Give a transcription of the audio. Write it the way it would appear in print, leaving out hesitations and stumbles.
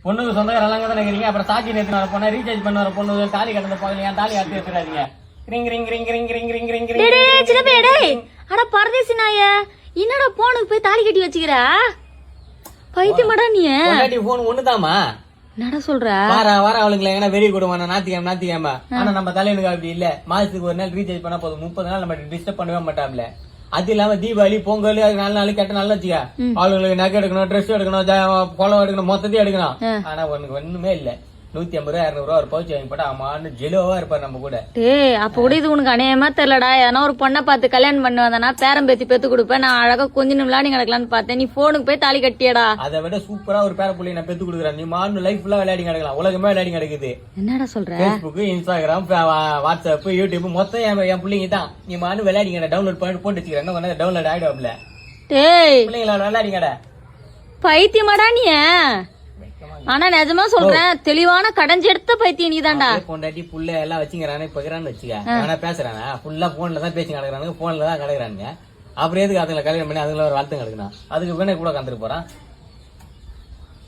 பொண்ணுக்கு சொந்தக்காரங்க தானே இருக்கிறீங்க. அப்புறம் சாட்சி நேற்று வர பொண்ணு ரீசார்ஜ் பண்ண வர பொண்ணு தாலி கட்டண போகலையா, தாலி அறுத்து எடுத்துறாதீங்க. Ring ring ring ring ring ring ring ring. டேய் சின்ன பையா டேய், அட பரதேசி நாயே, என்னடா போனுக்கு போய் தாலி கட்டி வச்சுக்கிறா? பைத்தியமாடா நீ? பொண்டாட்டி போன் ஒண்ணுதாமா. என்னடா சொல்ற? வார அவளுங்களை எங்கன்னா வெளியே கொடுவானா நாத்திக்காம. ஆனா நம்ம தலைவனுக்கு அப்படி இல்ல. மாசத்துக்கு ஒரு நாள் ரீசார்ஜ் பண்ணா போதும், 30 நாள் நம்ம டிஸ்டர்ப் பண்ணவே மாட்டாப்ல. அது இல்லாம தீபாவளி பொங்கல் 4 நாள் கெட்ட நாள் வச்சுக்க, அவளுங்களுக்கு நகை எடுக்கணும், ட்ரெஸ் எடுக்கணும், புடவை எடுக்கணும், மொத்தத்தையும் எடுக்கணும். ஆனா உனக்கு ஒண்ணுமே இல்ல. 150 ரூபா 200 ரூபா ஒரு பவுச் வாங்கி போட்டா அம்மான்னு ஜெலுவா இருப்பாரு நம்ம கூட. டேய் அப்ப கூட இது உனக்கு அநியாயமா தெரியலடா. ஏன்னா ஒரு பொண்ணை பார்த்து கல்யாணம் பண்ணி வந்தானா பேரம் பேத்தி பெத்து கொடுப்பேன், நான் அழகா கொஞ்சம் விளையாடி கிடக்கலான்னு பார்த்தேன். நீ போனுக்கு போய் தாலி கட்டியடா. அதை விட சூப்பரா ஒரு பேர புள்ளைய நான் பெத்து கொடுக்குறேன். நீ மான்னு லைஃப் ஃபுல்லா விளையாடி கிடக்கலாம், உலகமே விளையாடி கிடக்குது. என்னடா சொல்ற? பேஸ்புக், இன்ஸ்டாகிராம், வாட்ஸ்அப், யூடியூப் மொத்தம் என் பிள்ளைங்க தான். நீ மான்னு விளையாடிங்க, டவுன்லோட் பண்ணிட்டு போட்டு வச்சுக்கிறேன், டவுன்லோட் ஆயிடும்ல. டேய் பிள்ளைங்களோட விளையாடிங்கட. பைத்தியமாடா நீ? ஆனா நிஜமா சொல்றேன், தெளிவான கடைஞ்சு எடுத்த பைத்தியம் நீதான்டா. பொண்டாட்டி புள்ள எல்லாம் வச்சுக்கிறானே இப்ப வச்சுக்க, ஆனா பேசுறானா ஃபுல்லா போன்ல தான் பேசி கிடக்குறானுங்க, போன்ல தான் கிடக்குறானுங்க. அப்புறம் எதுக்கு அதுல கல்யாணம் பண்ணி அதுல ஒரு வாழ்த்து கிடக்குறான், அதுக்கு வேணா கூட கந்துட்டு போறான்.